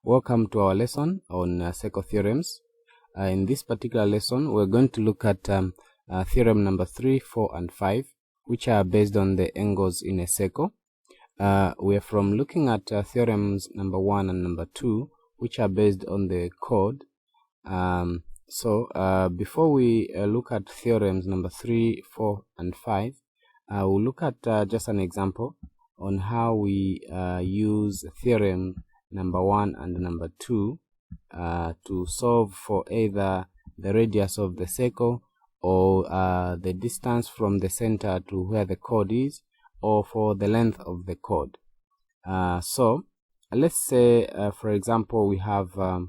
Welcome to our lesson on circle theorems. In this particular lesson, we're going to look at theorem number 3, 4, and 5, which are based on the angles in a circle. We are from looking at theorems number 1 and number 2, which are based on the chord. Before we look at theorems number 3, 4, and 5, we'll look at just an example on how we use theorem number 1 and number 2 to solve for either the radius of the circle or the distance from the center to where the chord is, or for the length of the chord. So let's say for example we have a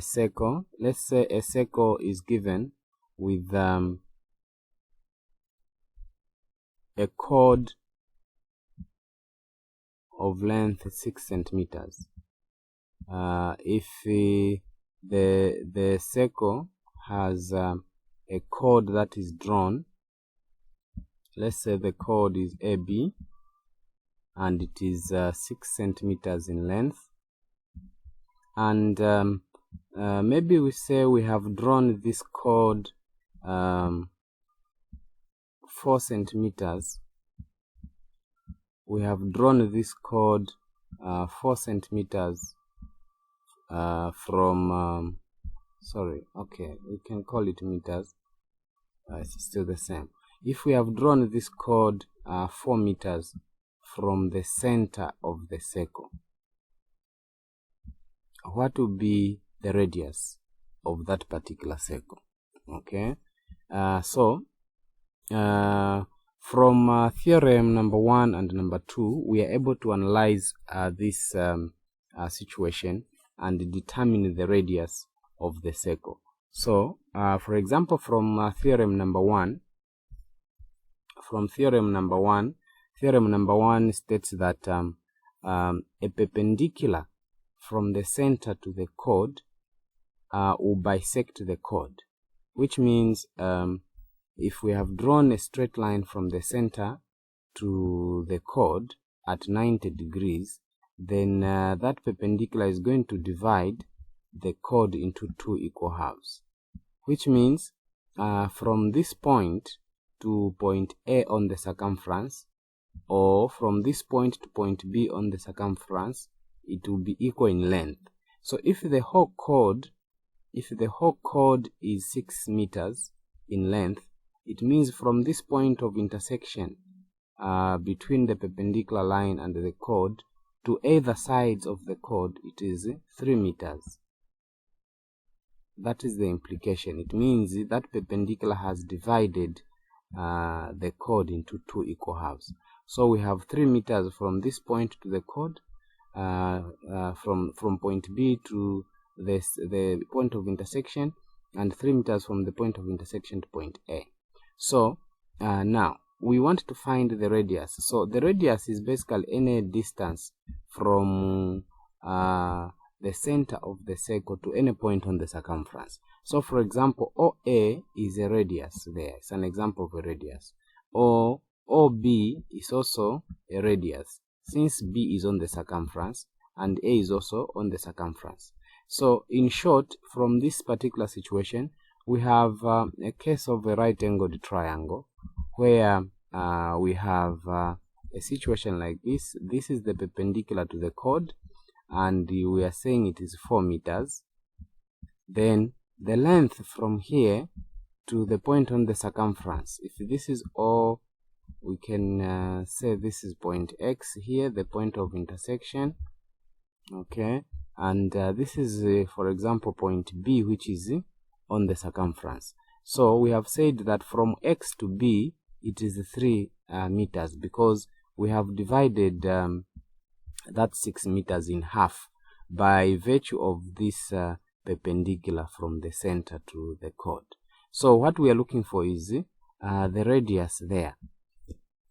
circle. Let's say a circle is given with a chord of length 6 centimeters. If the circle has a chord that is drawn, let's say the chord is AB and it is 6 centimeters in length, and maybe we say we have drawn this chord 4 centimeters. We have drawn this chord 4 centimeters from we can call it meters. It's still the same. If we have drawn this chord 4 meters from the center of the circle, what would be the radius of that particular circle? Okay, from theorem number 1 and number 2, we are able to analyze this situation and determine the radius of the circle. So, for example, from theorem number 1, theorem number 1 states that a perpendicular from the center to the chord will bisect the chord, which means if we have drawn a straight line from the center to the chord at 90 degrees, then that perpendicular is going to divide the chord into 2 equal halves, which means from this point to point A on the circumference, or from this point to point B on the circumference, it will be equal in length. So if the whole chord is 6 meters in length, it means from this point of intersection between the perpendicular line and the chord to either sides of the chord, it is 3 meters. That is the implication. It means that perpendicular has divided the chord into 2 equal halves. So we have 3 meters from this point to the chord, from point B to the point of intersection, and 3 meters from the point of intersection to point A. So now we want to find the radius. So the radius is basically any distance from the center of the circle to any point on the circumference. So for example, OA is a radius there. It's an example of a radius. Or OB is also a radius, since B is on the circumference and A is also on the circumference. So in short, from this particular situation, we have a case of a right-angled triangle where we have a situation like this. This is the perpendicular to the chord, and we are saying it is 4 meters. Then the length from here to the point on the circumference, if this is O, we can say this is point X here, the point of intersection. Okay, and this is for example point B, which is on the circumference. So we have said that from X to B it is 3 meters, because we have divided that 6 meters in half by virtue of this perpendicular from the center to the chord. So what we are looking for is the radius there,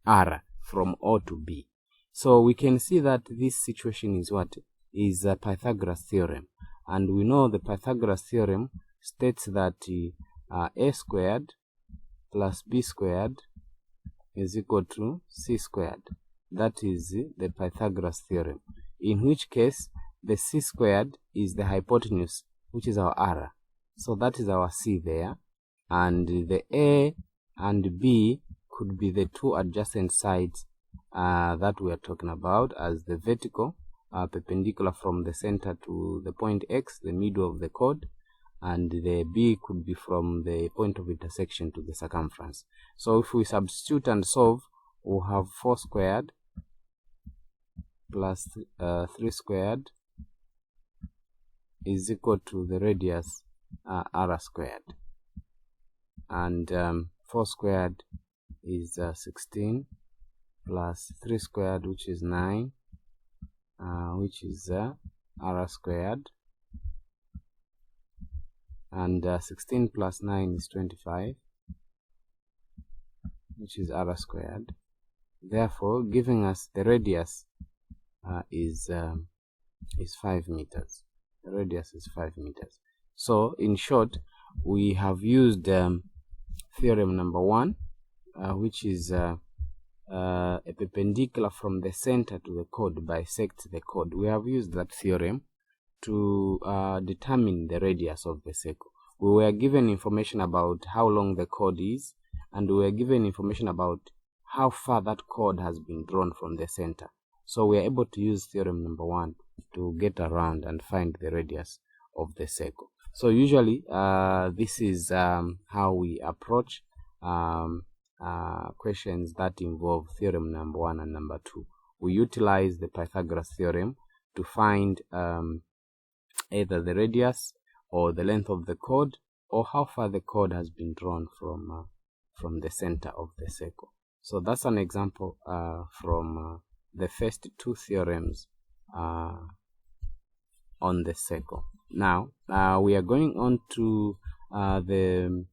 R, from O to B. So we can see that this situation is what is a Pythagoras theorem, and we know the Pythagoras theorem states that A squared plus B squared is equal to C squared. That is the Pythagoras theorem, in which case the c squared is the hypotenuse, which is our r. So that is our c there. And the a and b could be the two adjacent sides that we are talking about as the vertical perpendicular from the center to the point x, the middle of the chord, and the b could be from the point of intersection to the circumference. So if we substitute and solve, we'll have 4 squared plus 3 squared is equal to the radius r squared, and 4 squared is 16 plus 3 squared, which is 9, which is r squared, and 16 plus 9 is 25, which is r squared, therefore giving us the radius is 5 meters. The radius is 5 meters. So in short, we have used theorem number 1, which is a perpendicular from the center to the chord bisects the chord. We have used that theorem to determine the radius of the circle. We were given information about how long the chord is, and we were given information about how far that chord has been drawn from the center. So we are able to use theorem number 1 to get around and find the radius of the circle. So usually this is how we approach questions that involve theorem number 1 and number 2. We utilize the Pythagoras theorem to find either the radius or the length of the chord, or how far the chord has been drawn from the center of the circle. So that's an example from the first 2 theorems on the circle. Now we are going on to the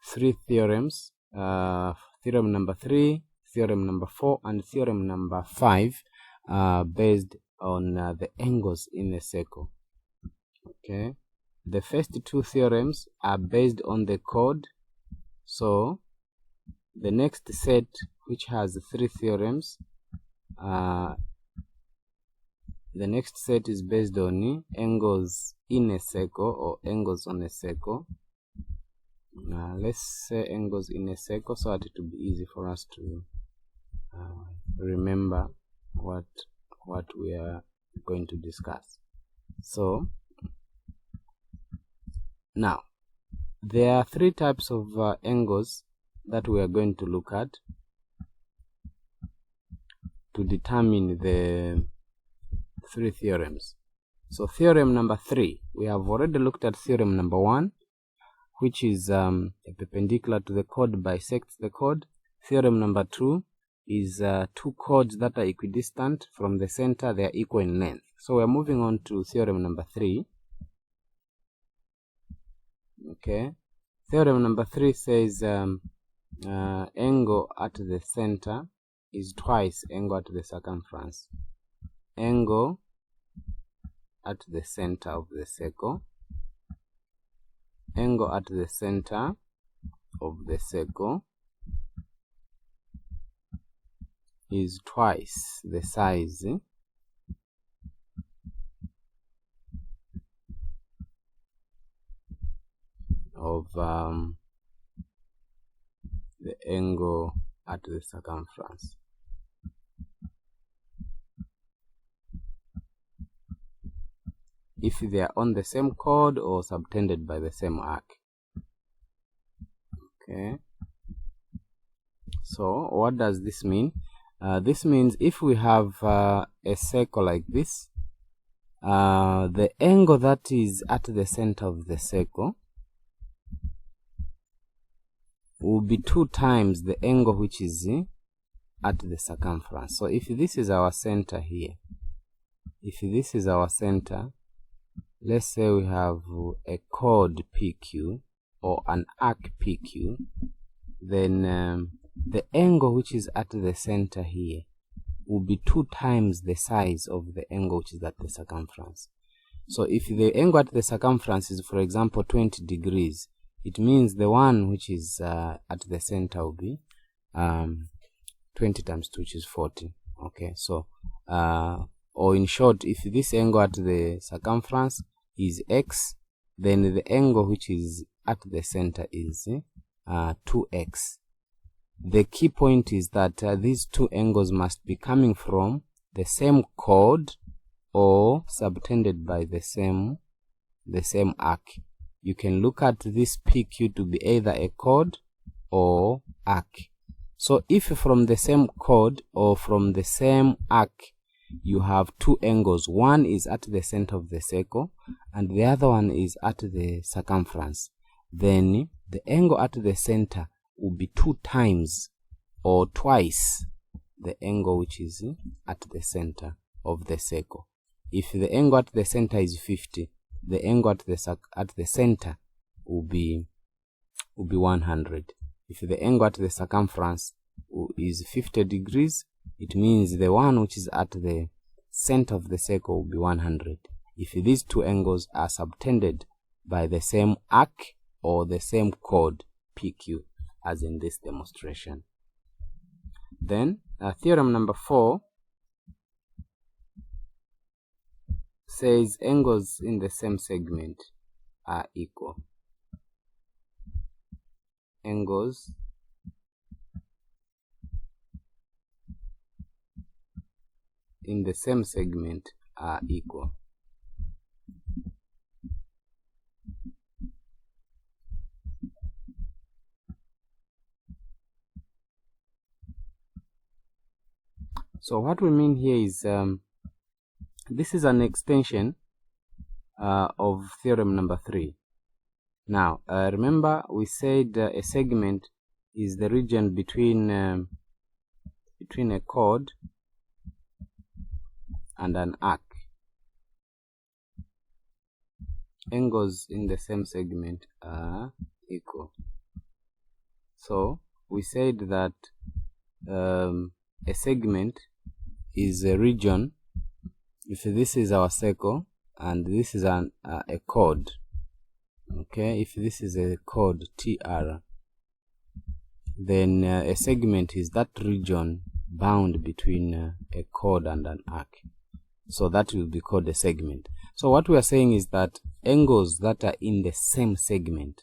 3 theorems, theorem number 3, theorem number 4, and theorem number 5, based on the angles in the circle. Okay, the first 2 theorems are based on the chord. So the next set, which has 3 theorems, the next set is based on angles in a circle or angles on a circle. Let's say angles in a circle so that it will be easy for us to remember what we are going to discuss. So now there are 3 types of angles that we are going to look at to determine the 3 theorems. So theorem number 3, we have already looked at theorem number 1, which is a perpendicular to the chord bisects the chord. Theorem number 2 is 2 chords that are equidistant from the center, they are equal in length. So we are moving on to theorem number 3. Okay, theorem number 3 says angle at the center is twice angle at the circumference. Angle at the center of the circle, angle at the center of the circle is twice the size of the angle at the circumference. If they are on the same chord or subtended by the same arc. Okay, so what does this mean? This means if we have a circle like this, the angle that is at the center of the circle will be 2 times the angle which is at the circumference. So if this is our center here, if this is our center, let's say we have a chord PQ or an arc PQ, then the angle which is at the center here will be 2 times the size of the angle which is at the circumference. So if the angle at the circumference is, for example, 20 degrees, it means the one which is at the center will be 20 times 2, which is 40. Okay, so or in short, if this angle at the circumference is x, then the angle which is at the center is 2x. The key point is that these two angles must be coming from the same chord or subtended by the same arc. You can look at this PQ to be either a chord or arc. So if from the same chord or from the same arc you have two angles, one is at the center of the circle and the other one is at the circumference, then the angle at the center will be 2 times or twice the angle which is at the center of the circle. If the angle at the center is 50, the angle at the center will be 100. If the angle at the circumference is 50 degrees, it means the one which is at the center of the circle will be 100. If these two angles are subtended by the same arc or the same chord PQ, as in this demonstration. Then theorem number 4 says angles in the same segment are equal. Angles in the same segment are equal. So what we mean here is this is an extension of theorem number 3. Now remember we said a segment is the region between a chord and an arc. Angles in the same segment are equal. So we said that a segment is a region. If this is our circle and this is a chord, okay, if this is a chord TR, then a segment is that region bound between a chord and an arc. So that will be called a segment. So what we are saying is that angles that are in the same segment,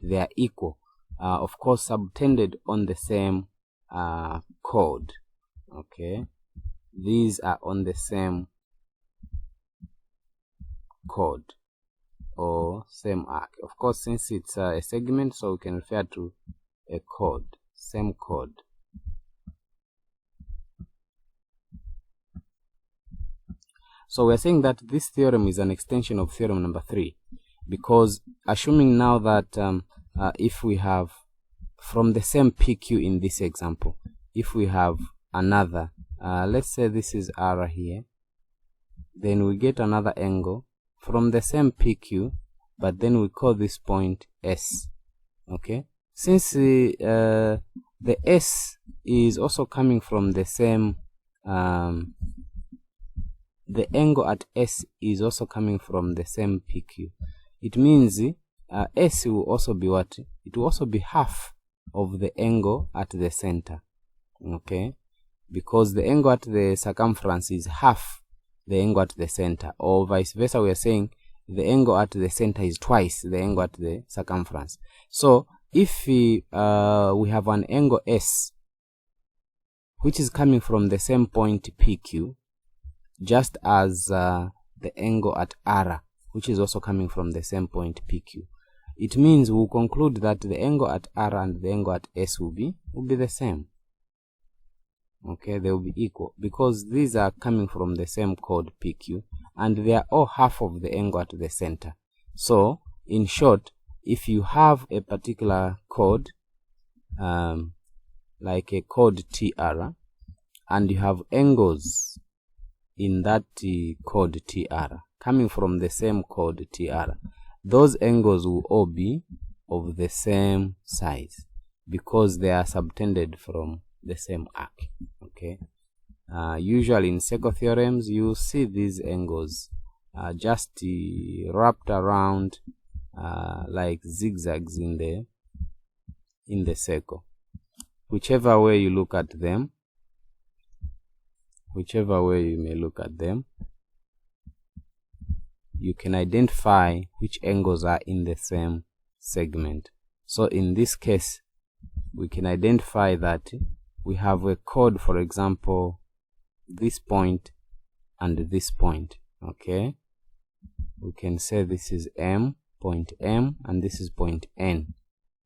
they are equal, of course subtended on the same chord. Okay, these are on the same chord or same arc. Of course, since it's a segment, so we can refer to a chord, same chord. So we're saying that this theorem is an extension of theorem number 3, because assuming now that if we have from the same PQ in this example, if we have another, let's say this is R here, then we get another angle from the same PQ, but then we call this point S. Okay, since the S is also coming from the same the angle at S is also coming from the same PQ. It means S will also be what? It will also be half of the angle at the center. Okay, because the angle at the circumference is half the angle at the center, or vice versa. We are saying the angle at the center is twice the angle at the circumference. So if we have an angle S which is coming from the same point PQ, just as the angle at R, which is also coming from the same point PQ, it means we'll conclude that the angle at R and the angle at S will be the same. Okay, they will be equal because these are coming from the same chord PQ and they are all half of the angle at the center. So in short, if you have a particular chord like a chord TR and you have angles in that chord TR coming from the same chord TR, those angles will all be of the same size because they are subtended from the same arc. Okay, usually in circle theorems you see these angles just wrapped around like zigzags in the circle. Whichever way you look at them, whichever way you may look at them, you can identify which angles are in the same segment. So in this case, we can identify that we have a chord, for example, this point and this point. Okay, we can say this is M, point M, and this is point N.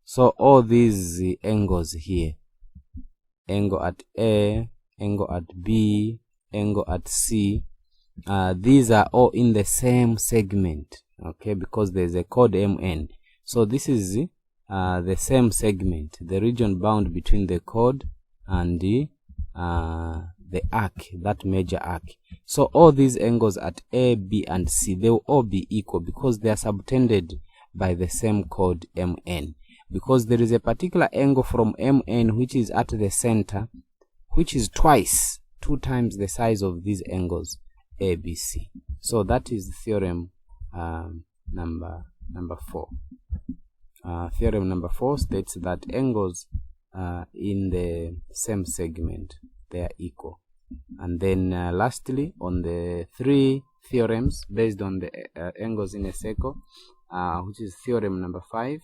So all these angles here, angle at A, angle at B, angle at C, these are all in the same segment, okay, because there's a chord MN. So this is the same segment, the region bound between the chord and the arc, that major arc. So all these angles at A, B, and C, they will all be equal because they are subtended by the same chord MN. Because there is a particular angle from MN which is at the center, which is two times the size of these angles ABC. So that is theorem number 4. Theorem number 4 states that angles in the same segment, they are equal. And then lastly, on the 3 theorems based on the angles in a circle, which is theorem number 5,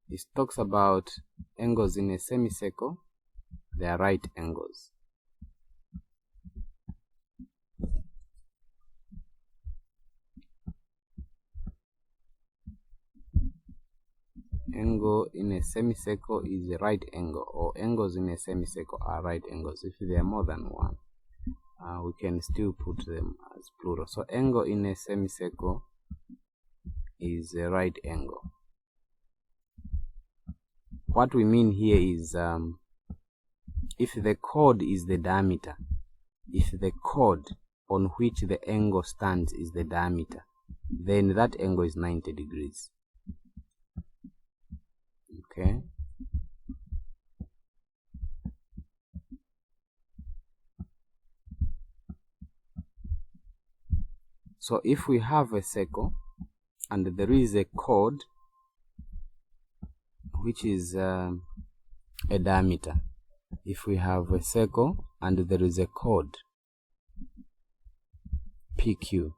it talks about angles in a semicircle, they are right angles. Angle in a semicircle is a right angle, or angles in a semicircle are right angles. If there are more than one, we can still put them as plural. So angle in a semicircle is a right angle. What we mean here is if the chord is the diameter, if the chord on which the angle stands is the diameter, then that angle is 90 degrees. Okay. So if we have a circle and there is a chord which is a diameter, if we have a circle and there is a chord PQ,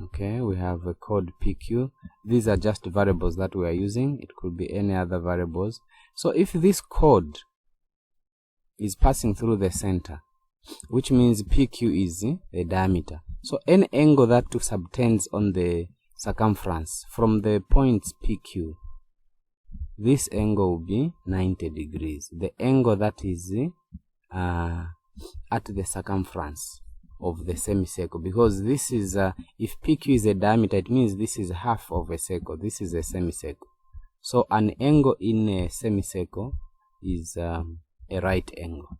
okay, we have a chord PQ. These are just variables that we are using. It could be any other variables. So if this chord is passing through the center, which means PQ is the diameter, so any angle that subtends on the circumference from the points PQ, this angle will be 90 degrees. The angle that is at the circumference of the semicircle, because this is if PQ is a diameter, it means this is half of a circle, this is a semicircle. So an angle in a semicircle is a right angle.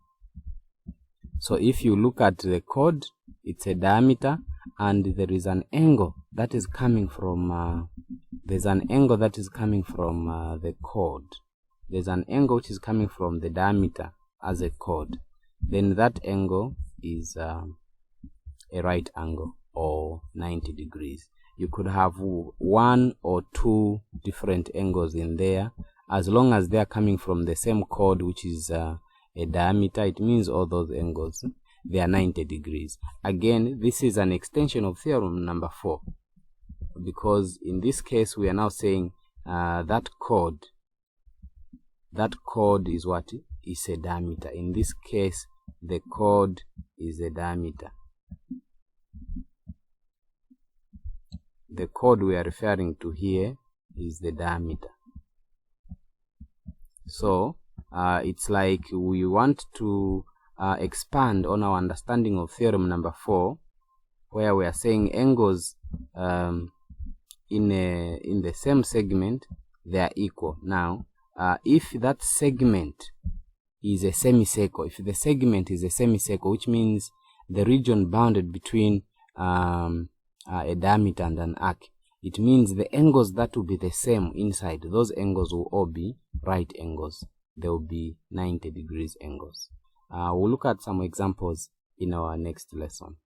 So if you look at the chord, it's a diameter, and there is an angle that is coming from the chord. There's an angle which is coming from the diameter as a chord. Then that angle is a right angle, or 90 degrees. You could have 1 or 2 different angles in there. As long as they are coming from the same chord, which is a diameter, it means all those angles, they are 90 degrees. Again, this is an extension of theorem number 4, because in this case we are now saying that chord is what? Is a diameter. In this case, the chord is a diameter. The chord we are referring to here is the diameter. So it's like we want to expand on our understanding of theorem number 4, where we are saying angles in the same segment, they are equal. Now if that segment is a semicircle, if the segment is a semicircle, which means the region bounded between a diameter and an arc, it means the angles that will be the same inside, those angles will all be right angles. They will be 90 degrees angles. We'll look at some examples in our next lesson.